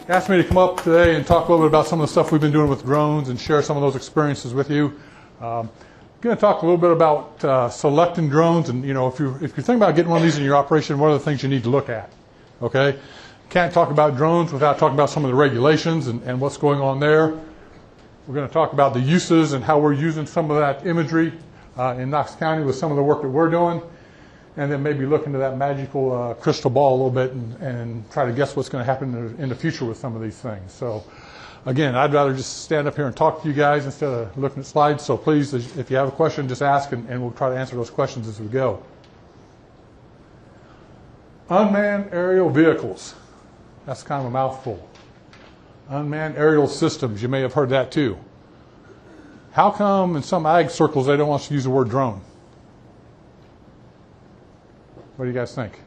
Asked me to come up today and talk a little bit about some of the stuff we've been doing with drones and share some of those experiences with you. I'm going to talk a little bit about selecting drones, and if you're thinking about getting one of these in your operation, what are the things you need to look at? Okay, can't talk about drones without talking about some of the regulations and what's going on there. We're going to talk about the uses and how we're using some of that imagery in Knox County with some of the work that we're doing. And then maybe look into that magical crystal ball a little bit and try to guess what's going to happen in the future with some of these things. So, again, I'd rather just stand up here and talk to you guys instead of looking at slides. So please, if you have a question, just ask, and we'll try to answer those questions as we go. Unmanned aerial vehicles. That's kind of a mouthful. Unmanned aerial systems. You may have heard that too. How come in some ag circles they don't want us to use the word drone? What do you guys think?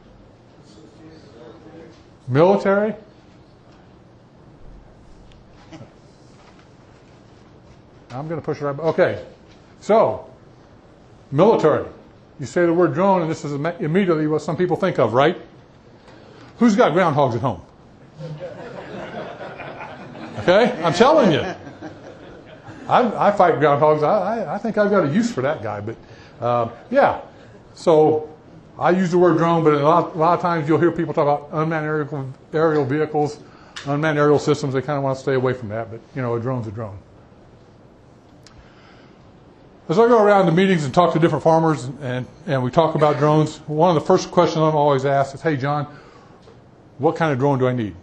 Military? I'm going to push it right. Okay. So, military. You say the word drone, and this is immediately what some people think of, right? Who's got groundhogs at home? Okay? I'm telling you. I fight groundhogs. I think I've got a use for that guy. But, yeah. So, I use the word drone, but a lot of times you'll hear people talk about unmanned aerial vehicles, unmanned aerial systems. They kind of want to stay away from that, but a drone's a drone. As I go around to meetings and talk to different farmers and we talk about drones, one of the first questions I'm always asked is, hey, John, what kind of drone do I need?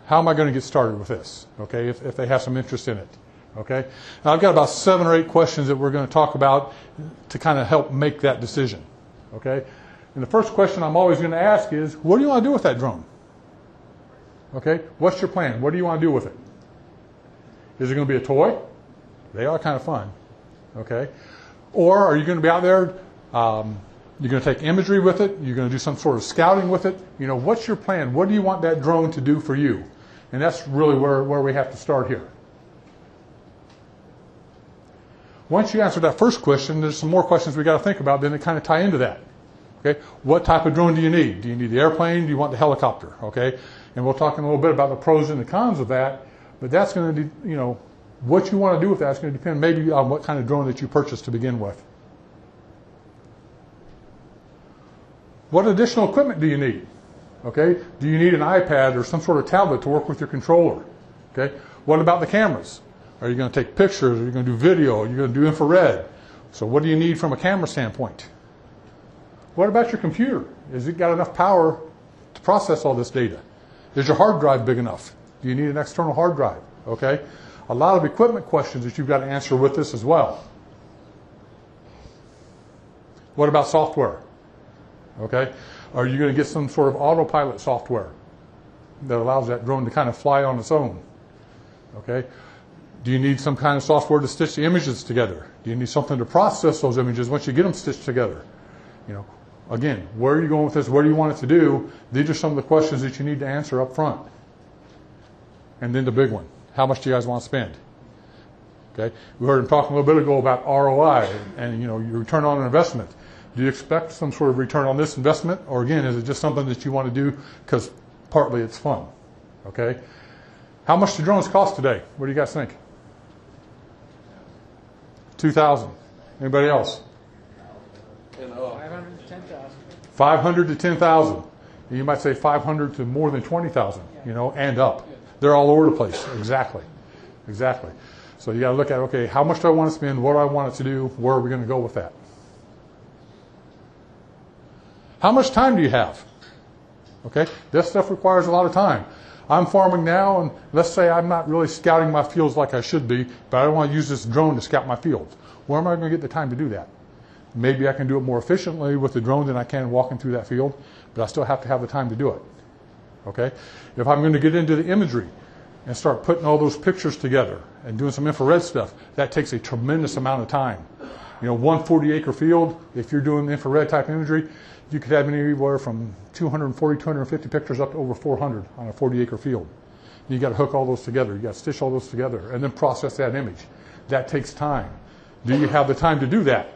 How am I going to get started with this? Okay, if they have some interest in it. Okay, now I've got about 7 or 8 questions that we're going to talk about to kind of help make that decision. Okay. And the first question I'm always going to ask is, what do you want to do with that drone? Okay, what's your plan? What do you want to do with it? Is it going to be a toy? They are kind of fun. Okay, or are you going to be out there? You're going to take imagery with it. You're going to do some sort of scouting with it. What's your plan? What do you want that drone to do for you? And that's really where we have to start here. Once you answer that first question, there's some more questions we got to think about. Then that kind of tie into that. Okay, what type of drone do you need? Do you need the airplane? Do you want the helicopter? Okay, and we'll talk in a little bit about the pros and the cons of that. But that's going to, what you want to do with that is going to depend maybe on what kind of drone that you purchase to begin with. What additional equipment do you need? Okay, do you need an iPad or some sort of tablet to work with your controller? Okay, what about the cameras? Are you going to take pictures? Are you going to do video? Are you going to do infrared? So what do you need from a camera standpoint? What about your computer? Has it got enough power to process all this data? Is your hard drive big enough? Do you need an external hard drive? Okay, a lot of equipment questions that you've got to answer with this as well. What about software? Okay, are you going to get some sort of autopilot software that allows that drone to kind of fly on its own? Okay, do you need some kind of software to stitch the images together? Do you need something to process those images once you get them stitched together? Again, where are you going with this? What do you want it to do? These are some of the questions that you need to answer up front. And then the big one, how much do you guys want to spend? Okay, we heard him talking a little bit ago about ROI and your return on investment. Do you expect some sort of return on this investment? Or again, is it just something that you want to do because partly it's fun? Okay, how much do drones cost today? What do you guys think? $2,000. Anybody else? 500 to 10,000. 500 to 10,000. You might say 500 to more than 20,000, and up. They're all over the place. Exactly. So you got to look at, okay, how much do I want to spend? What do I want it to do? Where are we going to go with that? How much time do you have? Okay, this stuff requires a lot of time. I'm farming now, and let's say I'm not really scouting my fields like I should be, but I don't want to use this drone to scout my fields. Where am I going to get the time to do that? Maybe I can do it more efficiently with the drone than I can walking through that field, but I still have to have the time to do it. Okay? If I'm going to get into the imagery and start putting all those pictures together and doing some infrared stuff, that takes a tremendous amount of time. 140-acre field, if you're doing infrared type imagery, you could have anywhere from 240, 250 pictures up to over 400 on a 40-acre field. You got to hook all those together. You got to stitch all those together and then process that image. That takes time. Do you have the time to do that?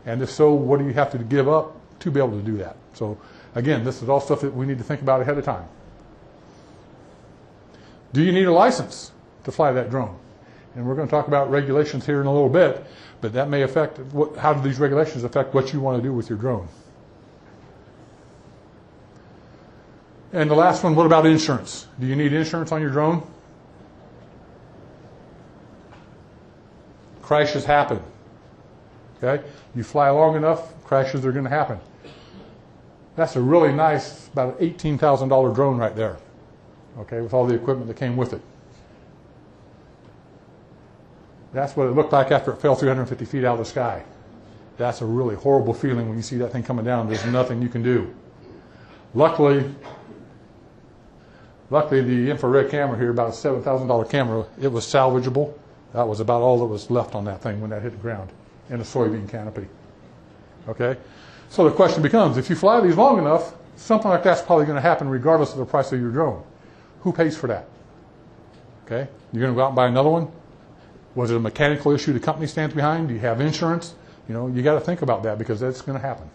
And if so, what do you have to give up to be able to do that? So Again, this is all stuff that we need to think about ahead of time. Do you need a license to fly that drone? And we're going to talk about regulations here in a little bit, but that may affect, how do these regulations affect what you want to do with your drone? And the last one, what about insurance? Do you need insurance on your drone? Crashes happen. Okay? You fly long enough, crashes are going to happen. That's a really nice, about an $18,000 drone right there. Okay, with all the equipment that came with it. That's what it looked like after it fell 350 feet out of the sky. That's a really horrible feeling when you see that thing coming down. There's nothing you can do. Luckily, the infrared camera here, about a $7,000 camera, it was salvageable. That was about all that was left on that thing when that hit the ground in a soybean canopy. Okay? So the question becomes, if you fly these long enough, something like that's probably going to happen regardless of the price of your drone. Who pays for that? Okay? You're going to go out and buy another one? Was it a mechanical issue the company stands behind? Do you have insurance? You know, you got to think about that because that's going to happen.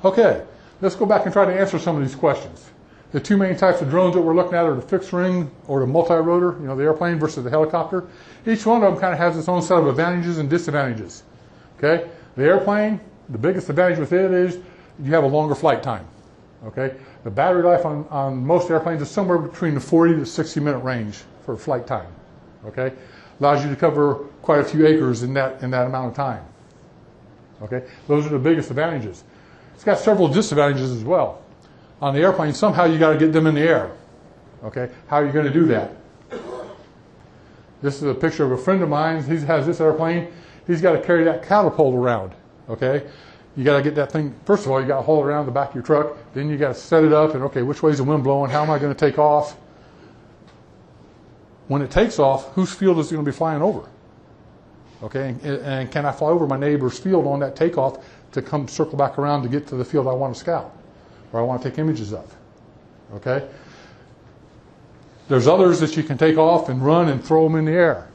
Okay, let's go back and try to answer some of these questions. The two main types of drones that we're looking at are the fixed wing or the multi-rotor, you know, the airplane versus the helicopter. Each one of them kind of has its own set of advantages and disadvantages. Okay? The airplane, the biggest advantage with it is you have a longer flight time. Okay? The battery life on most airplanes is somewhere between the 40 to 60 minute range for flight time. Okay? Allows you to cover quite a few acres in that amount of time. Okay? Those are the biggest advantages. It's got several disadvantages as well. On the airplane, somehow you got to get them in the air. Okay? How are you going to do that? This is a picture of a friend of mine. He has this airplane. He's got to carry that catapult around. Okay? You got to get that thing, first of all, you got to haul it around the back of your truck. Then you got to set it up and, okay, which way is the wind blowing? How am I going to take off? When it takes off, whose field is it going to be flying over? Okay, and can I fly over my neighbor's field on that takeoff to come circle back around to get to the field I want to scout or I want to take images of? Okay? There's others that you can take off and run and throw them in the air.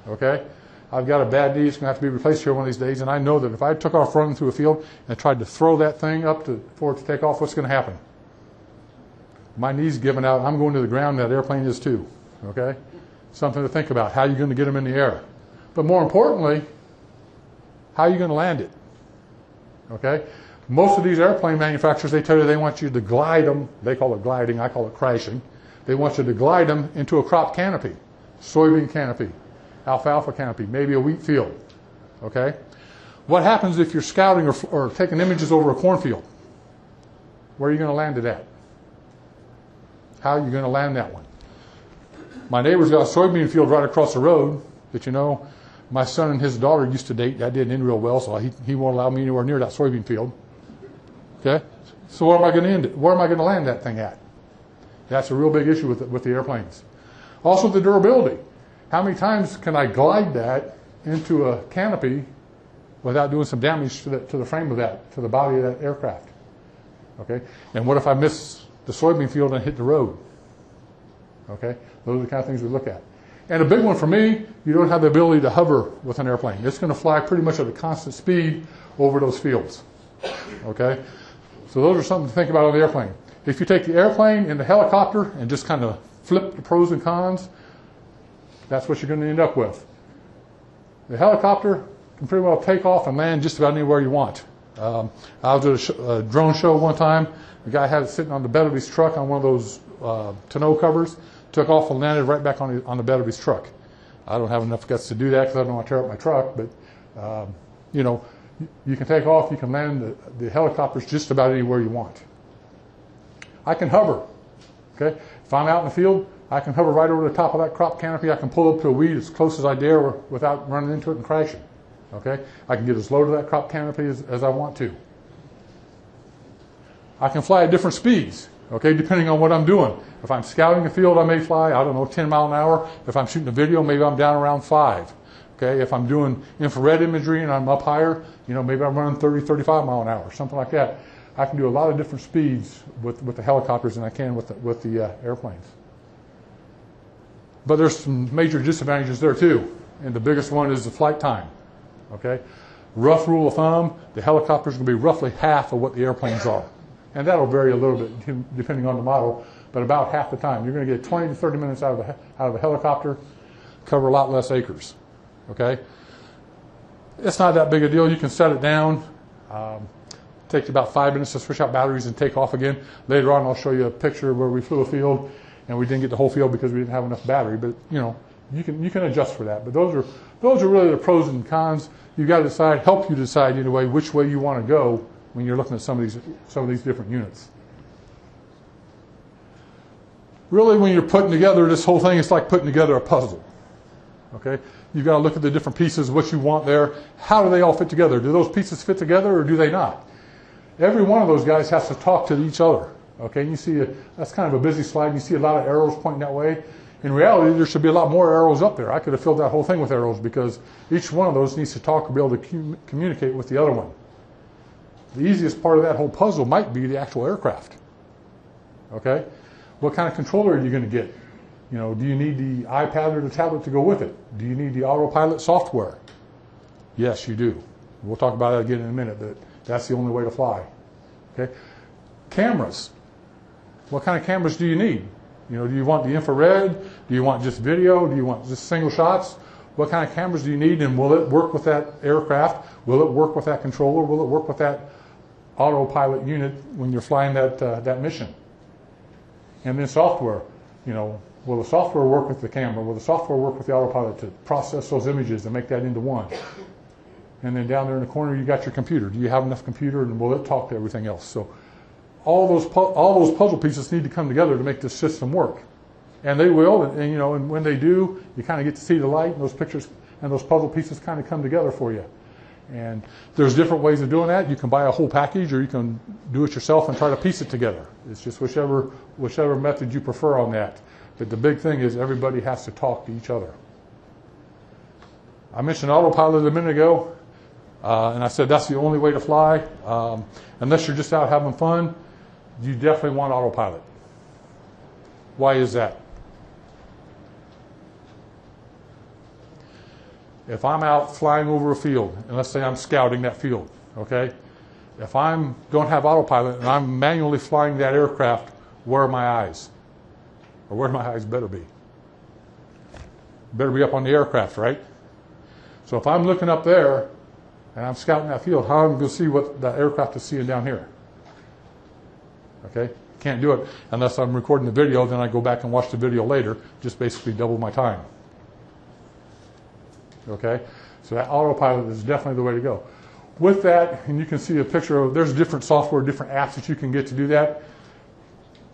Okay? I've got a bad knee. It's going to have to be replaced here one of these days, and I know that if I took off running through a field and tried to throw that thing up for it to take off, what's going to happen? My knee's giving out. I'm going to the ground. That airplane is too. Okay? Something to think about. How are you going to get them in the air? But more importantly, how are you going to land it? Okay? Most of these airplane manufacturers, they tell you they want you to glide them. They call it gliding. I call it crashing. They want you to glide them into a crop canopy, soybean canopy, alfalfa canopy, maybe a wheat field. Okay? What happens if you're scouting or taking images over a cornfield? Where are you going to land it at? How are you going to land that one? My neighbor's got a soybean field right across the road that, you know, my son and his daughter used to date. That didn't end real well, so he won't allow me anywhere near that soybean field. Okay? So where am I going to end it? Where am I going to land that thing at? That's a real big issue with the airplanes. Also the durability. How many times can I glide that into a canopy without doing some damage to the frame of that, to the body of that aircraft? Okay? And what if I miss the soybean field and hit the road? Okay? Those are the kind of things we look at. And a big one for me, you don't have the ability to hover with an airplane. It's going to fly pretty much at a constant speed over those fields. Okay? So those are something to think about on the airplane. If you take the airplane and the helicopter and just kind of flip the pros and cons, that's what you're going to end up with. The helicopter can pretty well take off and land just about anywhere you want. I was at a drone show one time. The guy had it sitting on the bed of his truck on one of those tonneau covers, took off and landed right back on the bed of his truck. I don't have enough guts to do that because I don't want to tear up my truck, but you know, you can take off, you can land the helicopters just about anywhere you want. I can hover. Okay? If I'm out in the field, I can hover right over the top of that crop canopy. I can pull up to a weed as close as I dare without running into it and crashing. Okay? I can get as low to that crop canopy as I want to. I can fly at different speeds, okay, depending on what I'm doing. If I'm scouting a field, I may fly, I don't know, 10 miles an hour. If I'm shooting a video, maybe I'm down around 5. Okay? If I'm doing infrared imagery and I'm up higher, you know, maybe I'm running 30, 35 miles an hour, something like that. I can do a lot of different speeds with the helicopters than I can with the airplanes. But there's some major disadvantages there too, and the biggest one is the flight time. Okay, Rough rule of thumb, the helicopter's going to be roughly half of what the airplanes are. And that'll vary a little bit depending on the model, but about half the time. You're going to get 20 to 30 minutes out of a helicopter, cover a lot less acres. Okay? It's not that big a deal. You can set it down. Takes about 5 minutes to switch out batteries and take off again. Later on, I'll show you a picture where we flew a field and we didn't get the whole field because we didn't have enough battery. But you can adjust for that. But those are really the pros and cons. You've got to help you decide in a way which way you want to go when you're looking at some of these different units. Really, when you're putting together this whole thing, it's like putting together a puzzle. Okay? You've got to look at the different pieces, what you want there. How do they all fit together? Do those pieces fit together or do they not? Every one of those guys has to talk to each other. Okay? You see, that's kind of a busy slide. You see a lot of arrows pointing that way. In reality, there should be a lot more arrows up there. I could have filled that whole thing with arrows because each one of those needs to talk or be able to communicate with the other one. The easiest part of that whole puzzle might be the actual aircraft. Okay? What kind of controller are you going to get? Do you need the iPad or the tablet to go with it? Do you need the autopilot software? Yes, you do. We'll talk about that again in a minute, but that's the only way to fly. Okay? Cameras. What kind of cameras do you need? Do you want the infrared? Do you want just video? Do you want just single shots? What kind of cameras do you need, and will it work with that aircraft? Will it work with that controller? Will it work with that autopilot unit when you're flying that mission? And then software. Will the software work with the camera? Will the software work with the autopilot to process those images and make that into one? And then down there in the corner, you got your computer. Do you have enough computer, and will it talk to everything else? So all those puzzle pieces need to come together to make this system work. And they will, and when they do, you kind of get to see the light, and those pictures and those puzzle pieces kind of come together for you. And there's different ways of doing that. You can buy a whole package, or you can do it yourself and try to piece it together. It's just whichever method you prefer on that. But the big thing is everybody has to talk to each other. I mentioned autopilot a minute ago, and I said that's the only way to fly. Unless you're just out having fun, you definitely want autopilot. Why is that? If I'm out flying over a field, and let's say I'm scouting that field, okay? If I don't have autopilot and I'm manually flying that aircraft, where are my eyes? Or where my eyes better be? Better be up on the aircraft, right? So if I'm looking up there and I'm scouting that field, how am I going to see what the aircraft is seeing down here? Okay? Can't do it unless I'm recording the video, then I go back and watch the video later, just basically double my time. Okay? So that autopilot is definitely the way to go. With that, and you can see a picture of, there's different software, different apps that you can get to do that.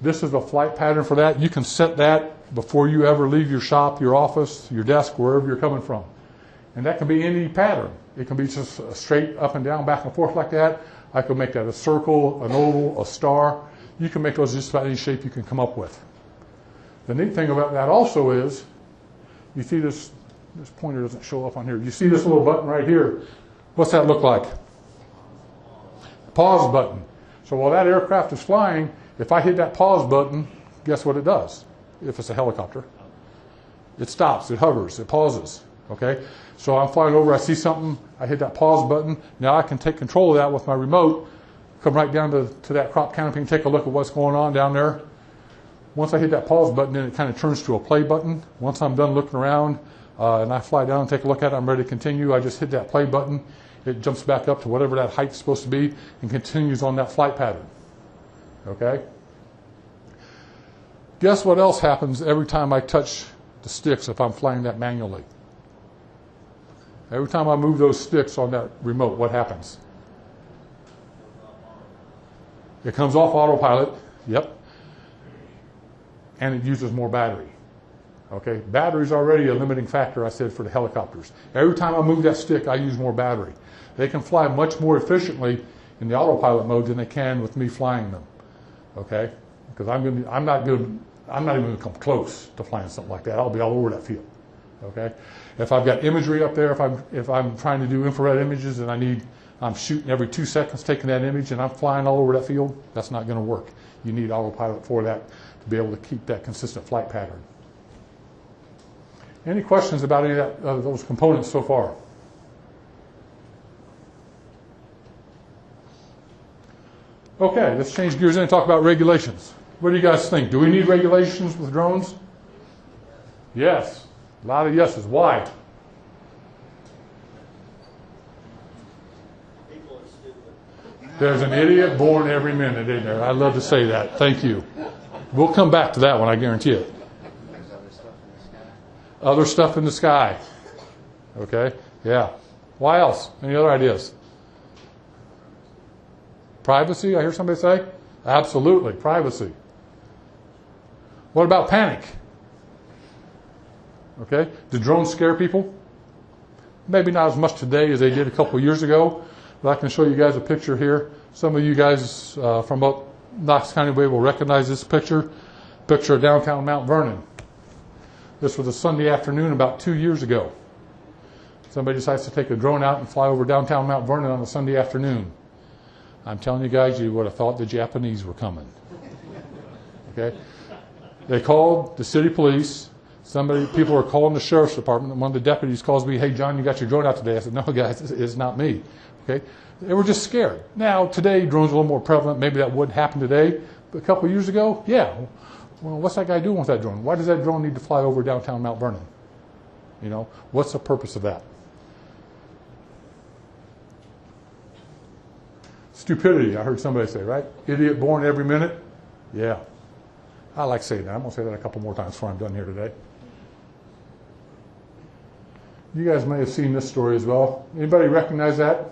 This is a flight pattern for that. You can set that before you ever leave your shop, your office, your desk, wherever you're coming from. And that can be any pattern. It can be just a straight up and down, back and forth like that. I could make that a circle, an oval, a star. You can make those just about any shape you can come up with. The neat thing about that also is, you see this pointer doesn't show up on here. You see this little button right here. What's that look like? Pause button. So while that aircraft is flying, if I hit that pause button, guess what it does? If it's a helicopter, it stops, it hovers, it pauses. Okay? So I'm flying over, I see something, I hit that pause button. Now I can take control of that with my remote, come right down to that crop canopy and take a look at what's going on down there. Once I hit that pause button, then it kind of turns to a play button. Once I'm done looking around and I fly down and take a look at it, I'm ready to continue. I just hit that play button. It jumps back up to whatever that height's supposed to be and continues on that flight pattern. Okay? Guess what else happens every time I touch the sticks if I'm flying that manually? Every time I move those sticks on that remote, what happens? It comes off autopilot, yep, and it uses more battery. Okay, battery's already a limiting factor, I said, for the helicopters. Every time I move that stick, I use more battery. They can fly much more efficiently in the autopilot mode than they can with me flying them. Okay, because I'm not even going to come close to flying something like that. I'll be all over that field. Okay, if I've got imagery up there, if I'm trying to do infrared images and I'm shooting every 2 seconds, taking that image, and I'm flying all over that field, that's not going to work. You need autopilot for that to be able to keep that consistent flight pattern. Any questions about any of those components so far? Okay, let's change gears and talk about regulations. What do you guys think? Do we need regulations with drones? Yes. A lot of yeses. Why? There's an idiot born every minute, isn't there? I love to say that. Thank you. We'll come back to that one, I guarantee it. Other stuff in the sky. Okay? Yeah. Why else? Any other ideas? Privacy, I hear somebody say? Absolutely, privacy. What about panic? Okay? Do drones scare people? Maybe not as much today as they did a couple of years ago, but I can show you guys a picture here. Some of you guys from up Knox County will recognize this picture. Picture of downtown Mount Vernon. This was a Sunday afternoon about 2 years ago. Somebody decides to take a drone out and fly over downtown Mount Vernon on a Sunday afternoon. I'm telling you guys, you would have thought the Japanese were coming. Okay? They called the city police. People were calling the sheriff's department. One of the deputies calls me, "Hey, John, you got your drone out today?" I said, "No, guys, it's not me." Okay? They were just scared. Now, today, drones are a little more prevalent. Maybe that wouldn't happen today. But a couple of years ago, yeah. Well, what's that guy doing with that drone? Why does that drone need to fly over downtown Mount Vernon? You know, what's the purpose of that? Stupidity, I heard somebody say, right? Idiot born every minute? Yeah. I like saying that. I'm going to say that a couple more times before I'm done here today. You guys may have seen this story as well. Anybody recognize that?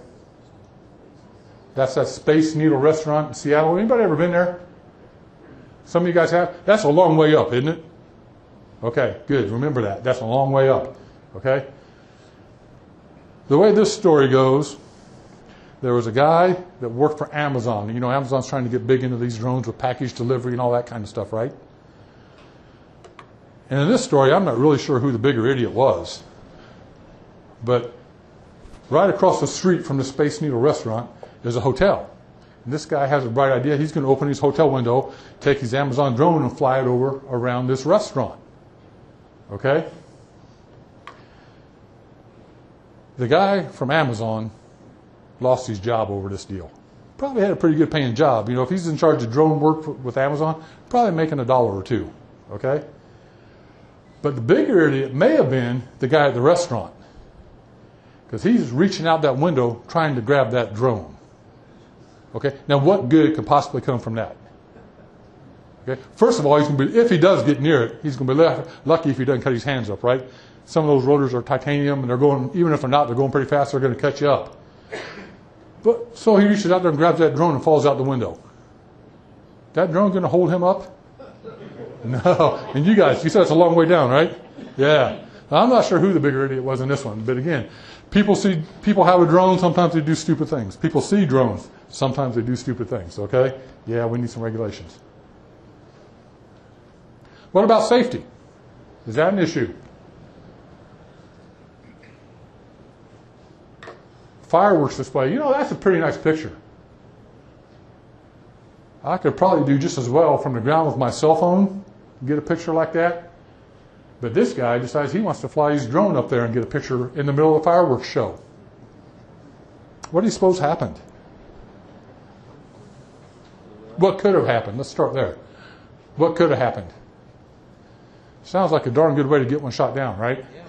That's that Space Needle restaurant in Seattle. Anybody ever been there? Some of you guys have? That's a long way up, isn't it? Okay, good. Remember that. That's a long way up. Okay? The way this story goes, there was a guy that worked for Amazon. You know, Amazon's trying to get big into these drones with package delivery and all that kind of stuff, right? And in this story, I'm not really sure who the bigger idiot was. But right across the street from the Space Needle restaurant is a hotel. And this guy has a bright idea. He's going to open his hotel window, take his Amazon drone and fly it over around this restaurant. Okay? The guy from Amazon lost his job over this deal. Probably had a pretty good paying job. You know, if he's in charge of drone work with Amazon, probably making $1 or $2. Okay? But the bigger idiot may have been the guy at the restaurant. Because he's reaching out that window trying to grab that drone. Okay? Now, what good could possibly come from that? Okay? First of all, he's going to be, if he does get near it, he's going to be lucky if he doesn't cut his hands up, right? Some of those rotors are titanium, and they're going, even if they're not, they're going pretty fast, they're going to cut you up. But so he reaches out there and grabs that drone and falls out the window. That drone going to hold him up? No. And you guys, you said it's a long way down, right? Yeah. Now, I'm not sure who the bigger idiot was in this one, but again, people have a drone, sometimes they do stupid things. People see drones, sometimes they do stupid things, okay? Yeah, we need some regulations. What about safety? Is that an issue? Fireworks display. You know, that's a pretty nice picture. I could probably do just as well from the ground with my cell phone, get a picture like that. But this guy decides he wants to fly his drone up there and get a picture in the middle of a fireworks show. What do you suppose happened? What could have happened? Let's start there. What could have happened? Sounds like a darn good way to get one shot down, right? Yeah.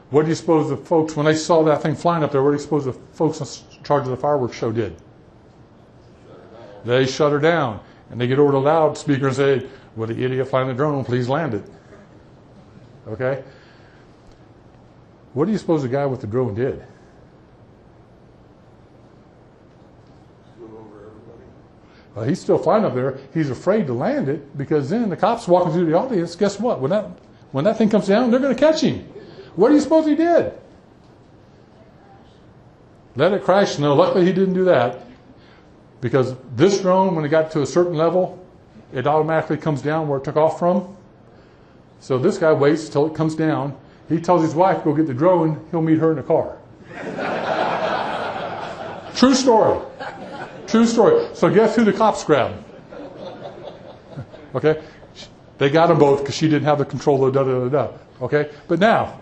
What do you suppose the folks, when they saw that thing flying up there, what do you suppose the folks in charge of the fireworks show did? They shut her down. And they get over to the loudspeaker and say, "Will the idiot flying the drone please land it?" Okay? What do you suppose the guy with the drone did? Well, he's still flying up there. He's afraid to land it because then the cops walking through the audience, guess what? When that thing comes down, they're going to catch him. What do you suppose he did? Let it crash? No, luckily he didn't do that. Because this drone, when it got to a certain level, it automatically comes down where it took off from. So this guy waits till it comes down. He tells his wife, "Go get the drone." He'll meet her in the car. True story. True story. So guess who the cops grabbed? Okay? They got them both because she didn't have the control of da-da-da-da. Okay? But now,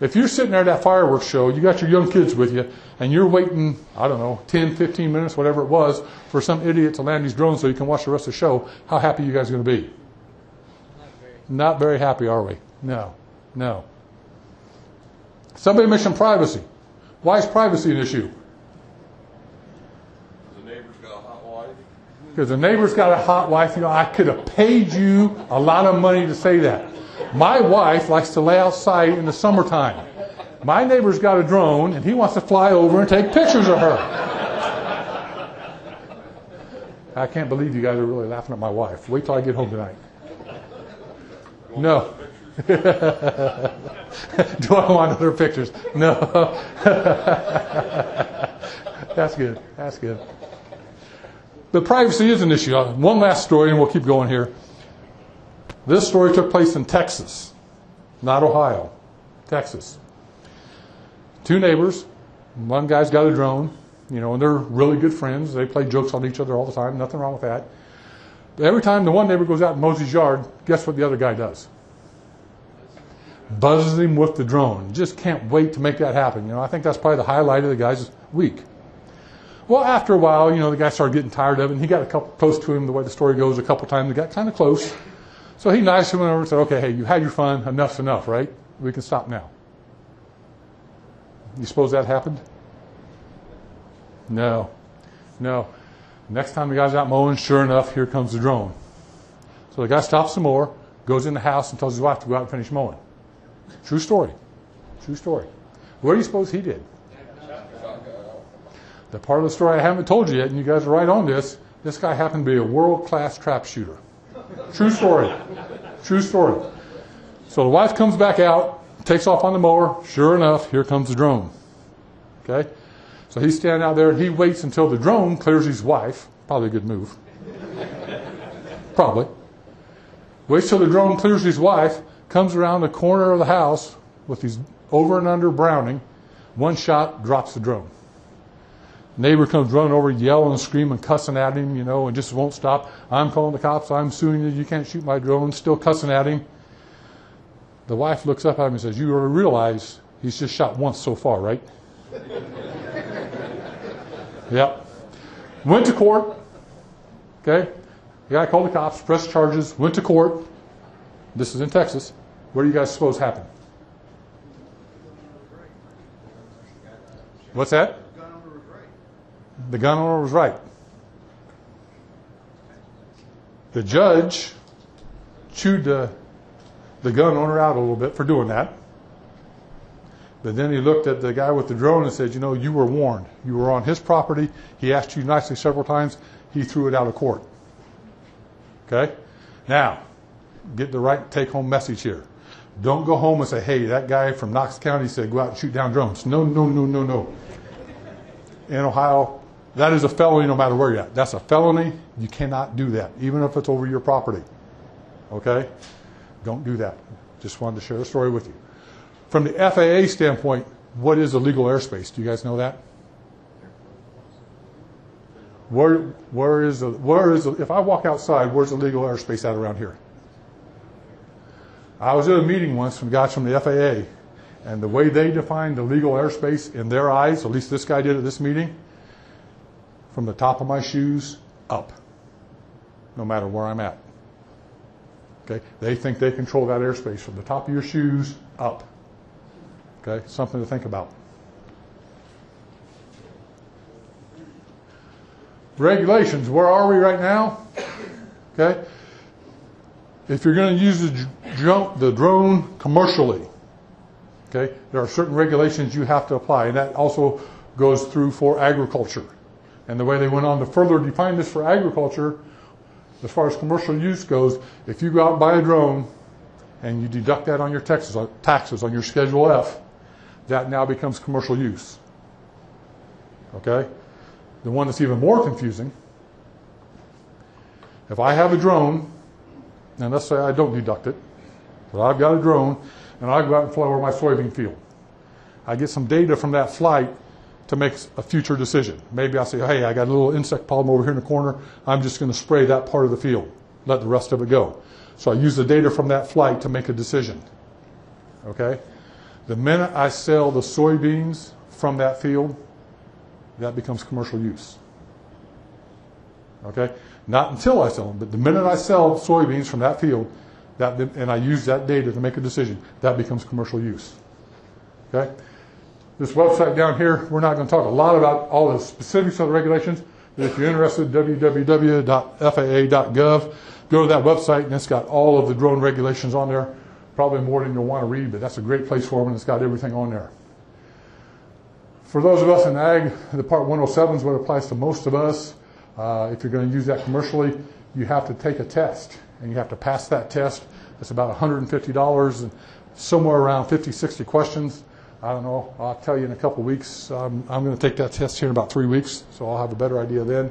If you're sitting there at that fireworks show, you got your young kids with you, and you're waiting, I don't know, 10, 15 minutes, whatever it was, for some idiot to land these drones so you can watch the rest of the show, how happy are you guys going to be? Not very happy, are we? No. No. Somebody mentioned privacy. Why is privacy an issue? The neighbor's got a hot wife. Because the neighbor's got a hot wife. You know, I could have paid you a lot of money to say that. My wife likes to lay outside in the summertime. My neighbor's got a drone, and he wants to fly over and take pictures of her. I can't believe you guys are really laughing at my wife. Wait till I get home tonight. No. Do I want other pictures? No. That's good. That's good. But privacy is an issue. One last story, and we'll keep going here. This story took place in Texas, not Ohio. Texas. Two neighbors. One guy's got a drone, and they're really good friends. They play jokes on each other all the time. Nothing wrong with that. But every time the one neighbor goes out and mows his yard, guess what the other guy does? Buzzes him with the drone. Just can't wait to make that happen. I think that's probably the highlight of the guy's week. Well, after a while, the guy started getting tired of it, and he got close to him, the way the story goes, a couple times. They got kind of close. So he nicely went over and said, okay, hey, you had your fun. Enough's enough, right? We can stop now. You suppose that happened? No. Next time the guy's out mowing, sure enough, here comes the drone. So the guy stops some more, goes in the house, and tells his wife to go out and finish mowing. True story. True story. What do you suppose he did? The part of the story I haven't told you yet, and you guys are right on this, this guy happened to be a world-class trap shooter. True story. True story. So the wife comes back out, takes off on the mower. Sure enough, here comes the drone. Okay? So he's standing out there, and he waits until the drone clears his wife. Probably a good move. Probably. Waits till the drone clears his wife, comes around the corner of the house with his over and under Browning. One shot, drops the drone. Neighbor comes running over, yelling and screaming, cussing at him, and just won't stop. I'm calling the cops. I'm suing you. You can't shoot my drone. Still cussing at him. The wife looks up at him and says, you realize he's just shot once so far, right? Yep. Went to court. Okay. The guy called the cops, pressed charges, went to court. This is in Texas. What do you guys suppose happened? What's that? The gun owner was right. The judge chewed the gun owner out a little bit for doing that. But then he looked at the guy with the drone and said, you were warned. You were on his property. He asked you nicely several times. He threw it out of court. Okay? Now, get the right take-home message here. Don't go home and say, hey, that guy from Knox County said go out and shoot down drones. No. In Ohio, that is a felony no matter where you're at. That's a felony. You cannot do that, even if it's over your property. Okay? Don't do that. Just wanted to share a story with you. From the FAA standpoint, what is illegal airspace? Do you guys know that? Where is if I walk outside, where's illegal airspace at around here? I was at a meeting once from guys from the FAA, and the way they defined the legal airspace in their eyes, at least this guy did at this meeting, from the top of my shoes up, no matter where I'm at. Okay? They think they control that airspace from the top of your shoes up. Okay? Something to think about. Regulations. Where are we right now? Okay? If you're going to use the drone commercially, okay, there are certain regulations you have to apply, and that also goes through for agriculture. And the way they went on to further define this for agriculture, as far as commercial use goes, if you go out and buy a drone and you deduct that on your taxes on your Schedule F, that now becomes commercial use. Okay? The one that's even more confusing, if I have a drone, and let's say I don't deduct it, but I've got a drone, and I go out and fly over my soybean field. I get some data from that flight to make a future decision. Maybe I say, hey, I got a little insect problem over here in the corner. I'm just going to spray that part of the field. Let the rest of it go. So I use the data from that flight to make a decision. Okay? The minute I sell the soybeans from that field, that becomes commercial use. Okay? Not until I sell them, but the minute I sell soybeans from that field, and I use that data to make a decision, that becomes commercial use. Okay? This website down here, we're not going to talk a lot about all the specifics of the regulations, but if you're interested, www.faa.gov, go to that website, and it's got all of the drone regulations on there. Probably more than you'll want to read, but that's a great place for them, and it's got everything on there. For those of us in ag, the Part 107 is what applies to most of us. If you're going to use that commercially, you have to take a test, and you have to pass that test. It's about $150 and somewhere around 50, 60 questions. I don't know. I'll tell you in a couple of weeks. I'm going to take that test here in about 3 weeks, so I'll have a better idea then.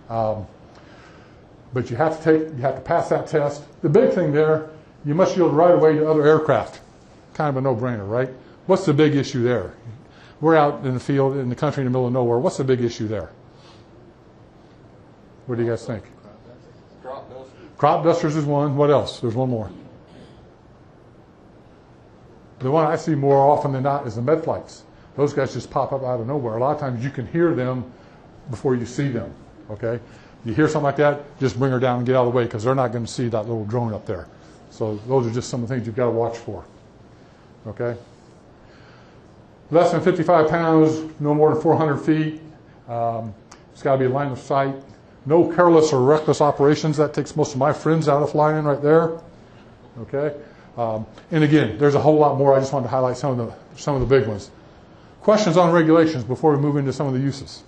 But you have to pass that test. The big thing there, you must yield right away to other aircraft. Kind of a no-brainer, right? What's the big issue there? We're out in the field, in the country, in the middle of nowhere. What's the big issue there? What do you guys think? Crop dusters. Crop dusters is one. What else? There's one more. The one I see more often than not is the med flights. Those guys just pop up out of nowhere. A lot of times you can hear them before you see them, okay? You hear something like that, just bring her down and get out of the way because they're not going to see that little drone up there. So those are just some of the things you've got to watch for, okay? Less than 55 pounds, no more than 400 feet. It's got to be a line of sight. No careless or reckless operations. That takes most of my friends out of flying right there, okay? And again, there's a whole lot more. I just wanted to highlight some of the big ones. Questions on regulations before we move into some of the uses?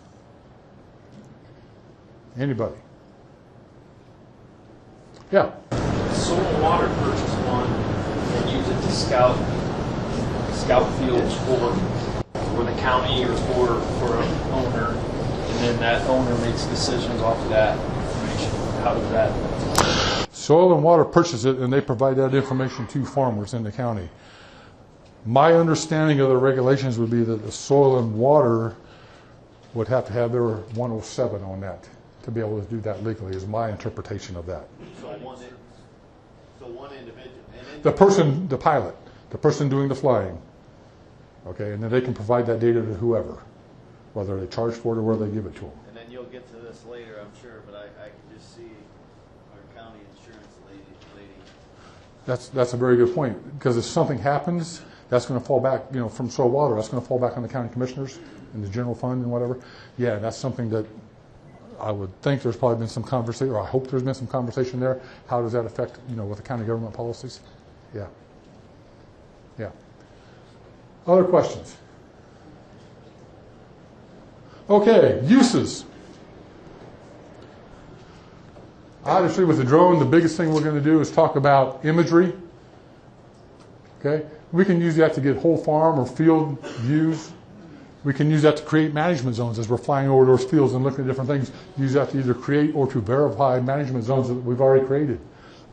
Anybody? Yeah. Soil and water purchase one and use it to scout fields for the county or for an owner, and then that owner makes decisions off of that information. How does that? Soil and water purchase it, and they provide that information to farmers in the county. My understanding of the regulations would be that the soil and water would have to have their 107 on that to be able to do that legally, is my interpretation of that. So one individual. The person, the pilot, the person doing the flying, okay, and then they can provide that data to whoever, whether they charge for it or whether they give it to them. And then you'll get to this later, I'm sure, but I can just see our county insurance lady. That's a very good point, because if something happens, that's going to fall back, from soil water, that's going to fall back on the county commissioners and the general fund and whatever. Yeah, that's something that I would think there's probably been some conversation, or I hope there's been some conversation there. How does that affect, with the county government policies? Yeah. Yeah. Other questions? Okay, uses. Obviously, with the drone, the biggest thing we're going to do is talk about imagery. Okay, we can use that to get whole farm or field views. We can use that to create management zones as we're flying over those fields and looking at different things. Use that to either create or to verify management zones that we've already created.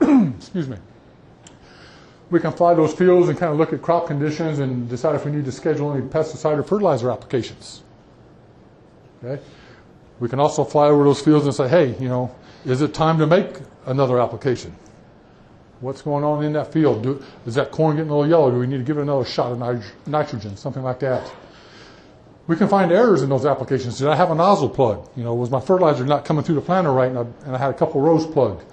Excuse me. We can fly those fields and kind of look at crop conditions and decide if we need to schedule any pesticide or fertilizer applications. Okay. We can also fly over those fields and say, hey, is it time to make another application? What's going on in that field? Is that corn getting a little yellow? Do we need to give it another shot of nitrogen? Something like that. We can find errors in those applications. Did I have a nozzle plug? Was my fertilizer not coming through the planter right, and I had a couple rows plugged?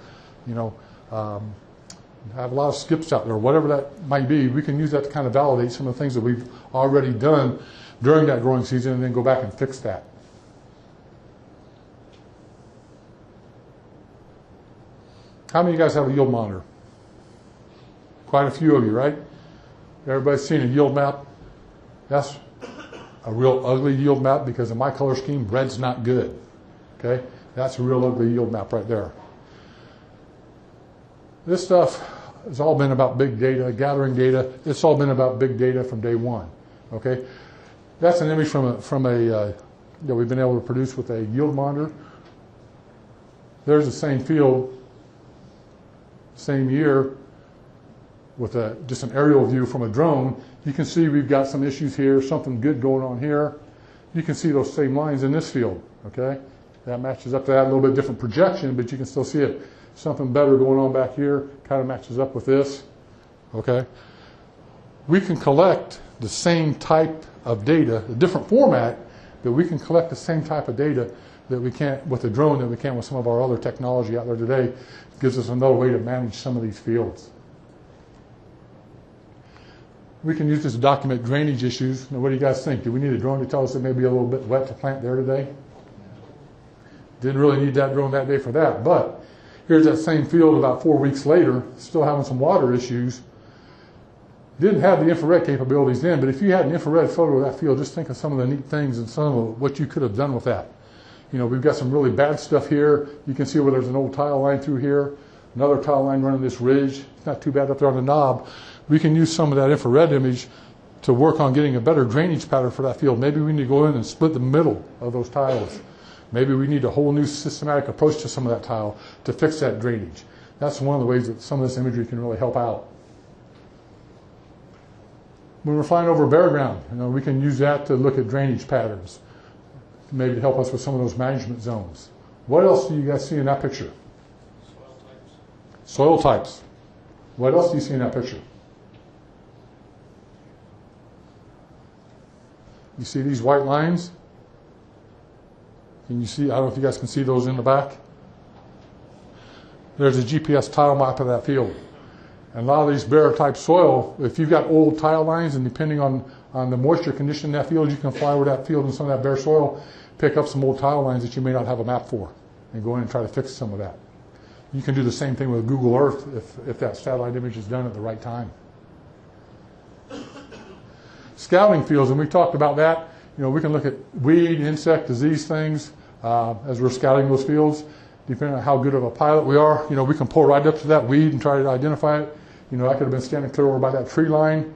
I have a lot of skips out there, whatever that might be. We can use that to kind of validate some of the things that we've already done during that growing season and then go back and fix that. How many of you guys have a yield monitor? Quite a few of you, right? Everybody's seen a yield map? That's a real ugly yield map because in my color scheme, red's not good. Okay? That's a real ugly yield map right there. This stuff has all been about big data, gathering data. It's all been about big data from day one. Okay? That's an image from a that we've been able to produce with a yield monitor. There's the same field, same year, with just an aerial view from a drone. You can see we've got some issues here, something good going on here. You can see those same lines in this field, okay? That matches up to that, a little bit different projection, but you can still see it. Something better going on back here, kind of matches up with this, okay? we can collect the same type of data, a different format, but we can collect the same type of data that we can't with a drone that we can with some of our other technology out there today. It gives us another way to manage some of these fields. We can use this to document drainage issues. Now, what do you guys think? Do we need a drone to tell us it may be a little bit wet to plant there today? Didn't really need that drone that day for that, but here's that same field about 4 weeks later, still having some water issues. Didn't have the infrared capabilities then, but if you had an infrared photo of that field, just think of some of the neat things and some of what you could have done with that. You know, we've got some really bad stuff here. You can see where there's an old tile line through here, another tile line running this ridge. It's not too bad up there on the knob. We can use some of that infrared image to work on getting a better drainage pattern for that field. Maybe we need to go in and split the middle of those tiles. Maybe we need a whole new systematic approach to some of that tile to fix that drainage. That's one of the ways that some of this imagery can really help out. When we're flying over bare ground, you know, we can use that to look at drainage patterns, maybe to help us with some of those management zones. What else do you guys see in that picture? Soil types. Soil types. What else do you see in that picture? You see these white lines? Can you see, I don't know if you guys can see those in the back. There's a GPS tile map of that field. And a lot of these bare type soil, if you've got old tile lines, and depending on the moisture condition in that field, you can fly over that field and some of that bare soil, pick up some old tile lines that you may not have a map for, and go in and try to fix some of that. You can do the same thing with Google Earth if that satellite image is done at the right time. Scouting fields, and we talked about that. You know, we can look at weed, insect, disease things as we're scouting those fields. Depending on how good of a pilot we are, you know, we can pull right up to that weed and try to identify it. You know, I could have been standing clear over by that tree line,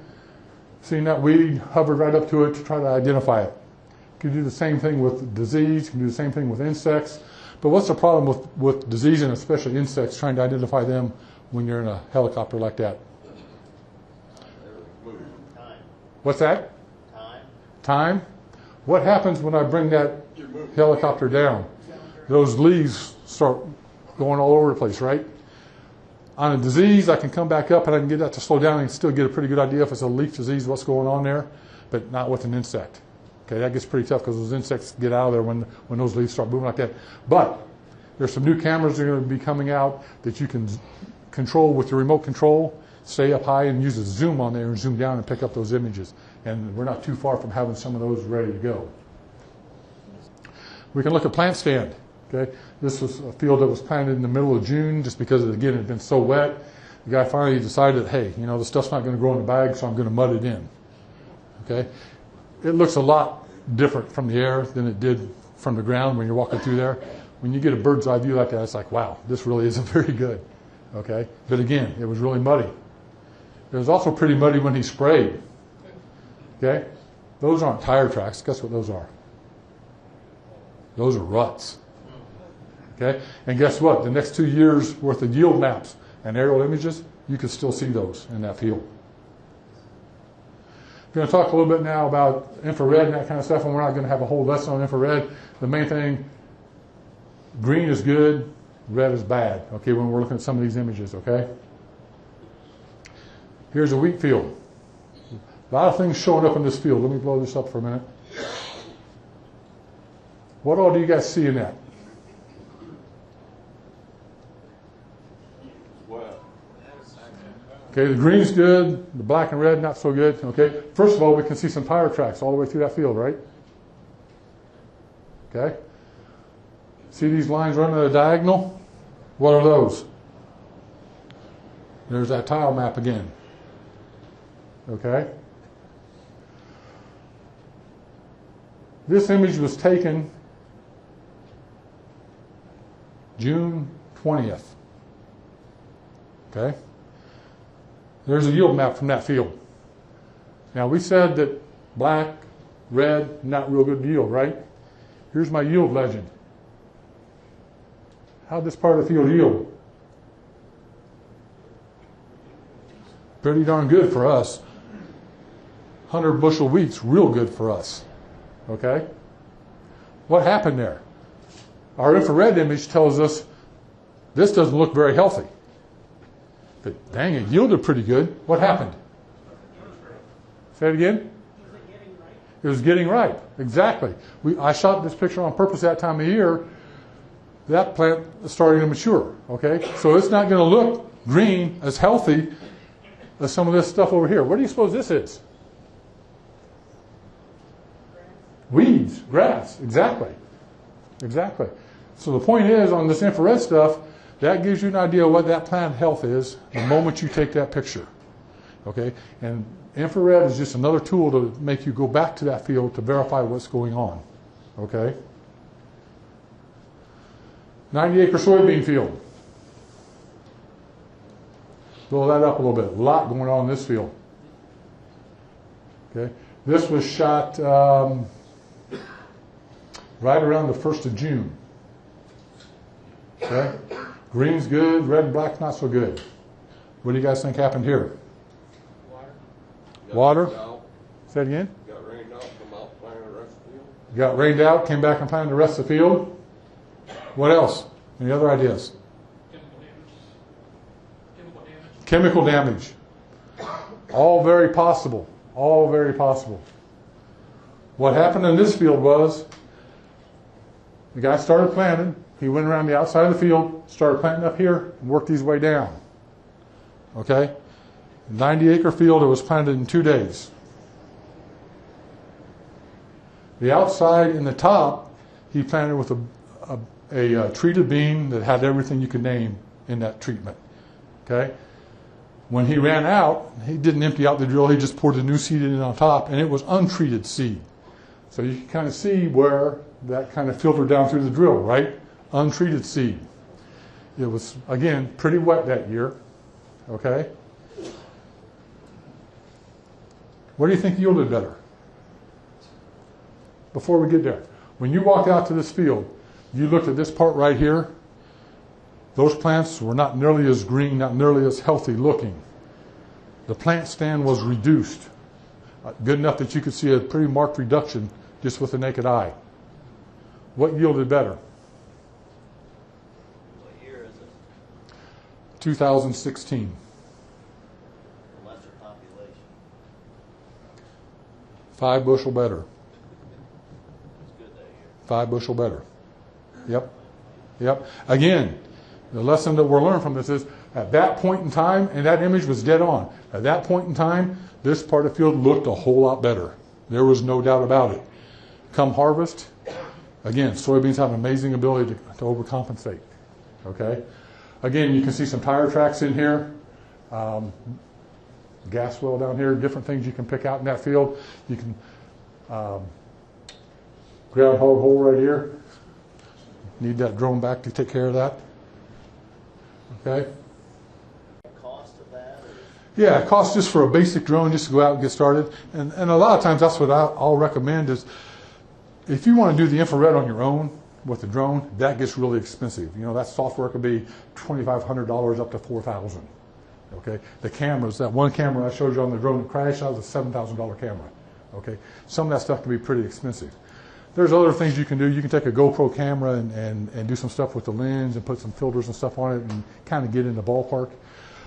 seeing that weed, hovered right up to it to try to identify it. You can do the same thing with disease. You can do the same thing with insects. But what's the problem with disease and especially insects, trying to identify them when you're in a helicopter like that? Time. What's that? Time. Time? What happens when I bring that helicopter down? Those leaves start going all over the place, right? On a disease, I can come back up and I can get that to slow down and still get a pretty good idea if it's a leaf disease, what's going on there, but not with an insect. Okay, that gets pretty tough because those insects get out of there when those leaves start moving like that. But there's some new cameras that are going to be coming out that you can control with your remote control, stay up high and use a zoom on there and zoom down and pick up those images. And we're not too far from having some of those ready to go. We can look at plant stand. Okay, this was a field that was planted in the middle of June just because, again, it had been so wet. The guy finally decided, hey, you know, the stuff's not going to grow in the bag, so I'm going to mud it in. Okay, it looks a lot different from the air than it did from the ground when you're walking through there. When you get a bird's eye view like that, it's like, wow, this really isn't very good. Okay, but again, it was really muddy. It was also pretty muddy when he sprayed. Okay, those aren't tire tracks. Guess what those are? Those are ruts. Okay, and guess what? The next 2 years worth of yield maps and aerial images, you can still see those in that field. We're going to talk a little bit now about infrared and that kind of stuff, and we're not going to have a whole lesson on infrared. The main thing, green is good, red is bad, okay, when we're looking at some of these images, okay? Here's a wheat field. A lot of things showing up in this field. Let me blow this up for a minute. What all do you guys see in that? Okay, the green's good, the black and red not so good. Okay, first of all, we can see some tire tracks all the way through that field, right? Okay, see these lines running at a diagonal? What are those? There's that tile map again. Okay, this image was taken June 20th. Okay. There's a yield map from that field. Now, we said that black, red, not real good yield, right? Here's my yield legend. How'd this part of the field yield? Pretty darn good for us. 100 bushel wheat's real good for us. Okay? What happened there? Our infrared image tells us this doesn't look very healthy. But dang, it yielded pretty good. What happened? Say it again? It was getting ripe, exactly. I shot this picture on purpose that time of year. That plant is starting to mature, okay? So it's not going to look green, as healthy as some of this stuff over here. What do you suppose this is? Weeds, grass, exactly. Exactly. So the point is, on this infrared stuff, that gives you an idea of what that plant health is the moment you take that picture, okay? And infrared is just another tool to make you go back to that field to verify what's going on, okay? 90-acre soybean field. Blow that up a little bit. A lot going on in this field. Okay, this was shot right around the 1st of June. Okay, green's good, red and black's not so good. What do you guys think happened here? Water. Say it again. Got rained out, come out, planted the rest of the field. Got rained out, came back and planted the rest of the field. What else? Any other ideas? Chemical damage. All very possible. All very possible. What happened in this field was the guy started planting. He went around the outside of the field, started planting up here, and worked his way down. Okay? 90-acre field, it was planted in 2 days. The outside and the top, he planted with a treated bean that had everything you could name in that treatment. Okay? When he ran out, he didn't empty out the drill, he just poured the new seed in on top, and it was untreated seed. So you can kind of see where that kind of filtered down through the drill, right? Untreated seed. It was, again, pretty wet that year. Okay? What do you think yielded better? Before we get there. When you walk out to this field, you looked at this part right here, those plants were not nearly as green, not nearly as healthy looking. The plant stand was reduced, good enough that you could see a pretty marked reduction just with the naked eye. What yielded better? What year is it? 2016. Lesser population. 5 bushel better. It's good that year. 5 bushel better. Yep. Yep. Again, the lesson that we're learning from this is at that point in time, and that image was dead on, at that point in time, this part of the field looked a whole lot better. There was no doubt about it. Come harvest, again, soybeans have an amazing ability to overcompensate. Okay? Again, you can see some tire tracks in here, gas well down here, different things you can pick out in that field. You can groundhog hole right here. Need that drone back to take care of that. Okay? Cost of that? Or? Yeah, cost just for a basic drone just to go out and get started. And a lot of times that's what I'll recommend is if you want to do the infrared on your own with the drone, that gets really expensive. You know, that software could be $2,500 up to $4,000. Okay? The cameras, that one camera I showed you on the drone that crashed, that was a $7,000 camera. Okay? Some of that stuff can be pretty expensive. There's other things you can do. You can take a GoPro camera and do some stuff with the lens and put some filters and stuff on it and kind of get in the ballpark.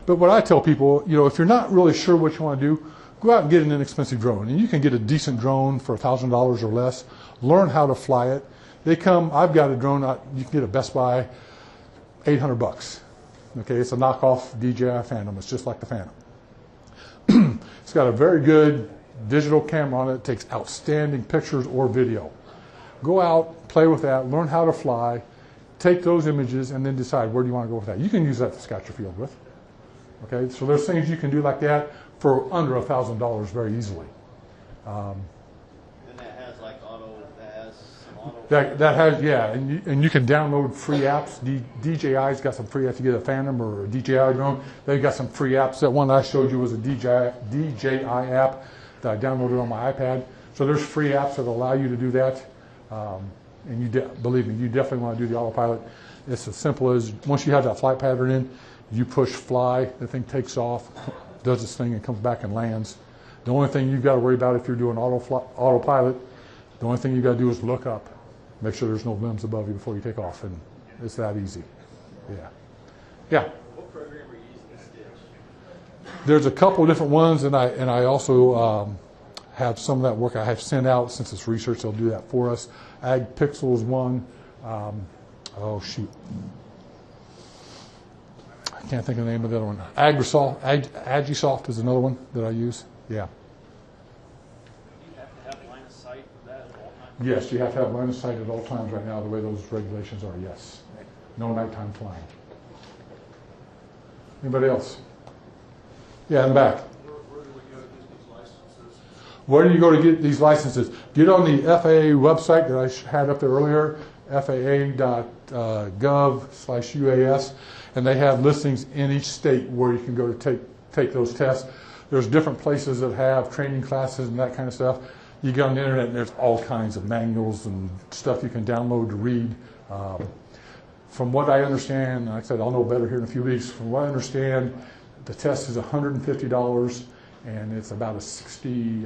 But what I tell people, you know, if you're not really sure what you want to do, go out and get an inexpensive drone. And you can get a decent drone for $1,000 or less. Learn how to fly it. They come, I've got a drone, you can get at Best Buy, $800. Okay, it's a knockoff DJI Phantom. It's just like the Phantom. It's got a very good digital camera on it. It takes outstanding pictures or video. Go out, play with that, learn how to fly, take those images, and then decide where do you want to go with that. You can use that to scout your field with. Okay, so there's things you can do like that for under $1,000 very easily. And that has like some auto. That has, yeah, and you can download free apps. DJI's got some free apps. You get a Phantom or a DJI drone, they've got some free apps. That one I showed you was a DJI app that I downloaded on my iPad. So there's free apps that allow you to do that. And believe me, you definitely want to do the autopilot. It's as simple as once you have that flight pattern in, you push fly, the thing takes off, does its thing, and comes back and lands. The only thing you've got to worry about if you're doing autopilot, the only thing you've got to do is look up, make sure there's no limbs above you before you take off, and it's that easy. Yeah. Yeah. What program are you using to stitch? There's a couple of different ones, and I also have some of that work I have sent out. Since it's research, they'll do that for us. Ag Pixel is one. Oh, shoot. I can't think of the name of the other one. Agisoft is another one that I use. Yeah. You have to have line of sight for that at all times? Yes, you have to have line of sight at all times right now, the way those regulations are, yes. No nighttime flying. Anybody else? Yeah, in the back. Where do you go to get these licenses? Get on the FAA website that I had up there earlier, faa.gov/UAS, and they have listings in each state where you can go to take those tests. There's different places that have training classes and that kind of stuff. You get on the internet and there's all kinds of manuals and stuff you can download to read. From what I understand, like I said, I'll know better here in a few weeks. From what I understand, the test is $150, and it's about a 60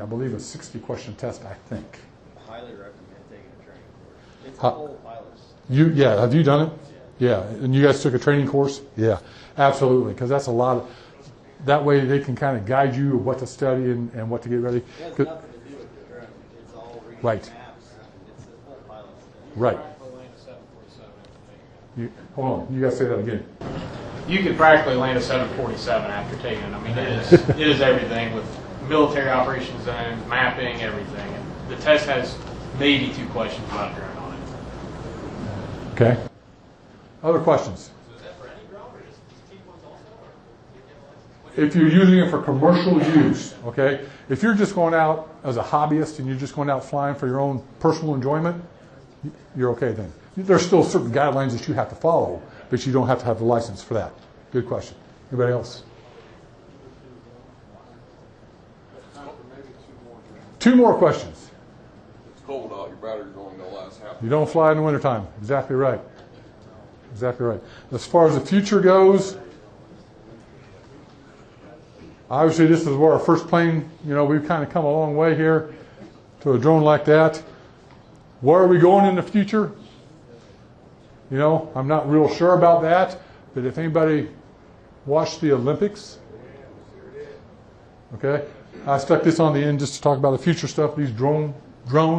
question test, I think. I highly recommend taking a training course. It's a whole pilot's. Yeah, have you done it? Yeah, and you guys took a training course? Yeah, absolutely, because that's a lot of, that way they can kind of guide you what to study and what to get ready. It has nothing to do with the drone. It's all reading Right. maps. It's the whole pilot's study. Right. Hold on, you guys say that again. You can practically land a 747 after taking it. I mean, it is everything with military operations zones, mapping, everything. And the test has maybe 2 questions about drone on it. Okay. Other questions? So is that for any drone or just these cheap ones also? If you're using it for commercial use, okay? If you're just going out as a hobbyist and you're just going out flying for your own personal enjoyment, you're okay then. There's still certain guidelines that you have to follow, but you don't have to have the license for that. Good question. Anybody else? Two more questions. It's cold out, your battery's only going to last half. You don't fly in the wintertime. Exactly right. Exactly right. As far as the future goes, obviously this is where our first plane, we've kind of come a long way here to a drone like that. Where are we going in the future? I'm not real sure about that, but if anybody watched the Olympics, okay, I stuck this on the end just to talk about the future stuff. These drone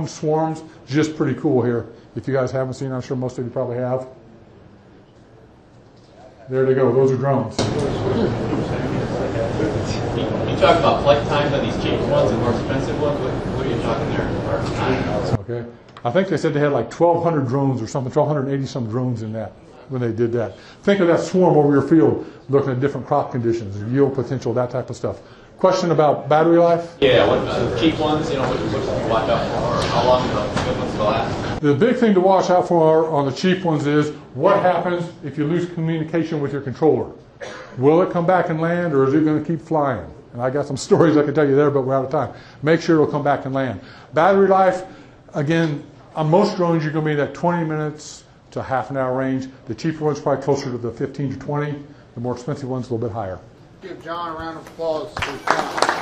swarms, just pretty cool here. If you guys haven't seen, I'm sure most of you probably have. There they go. Those are drones. You talk about flight times on these cheap ones and more expensive ones. What are you talking there? Okay. I think they said they had like 1,200 drones or something, 1,280 some drones in that when they did that. Think of that swarm over your field, looking at different crop conditions, yield potential, that type of stuff. Question about battery life? Yeah, what cheap ones, what should you watch out for? Or how long do the good ones last? The big thing to watch out for on the cheap ones is what happens if you lose communication with your controller. Will it come back and land, or is it going to keep flying? And I got some stories I can tell you there, but we're out of time. Make sure it'll come back and land. Battery life, again, on most drones, you're going to be in that 20 minutes to half an hour range. The cheaper ones probably closer to the 15 to 20. The more expensive ones a little bit higher. Give John a round of applause for his time.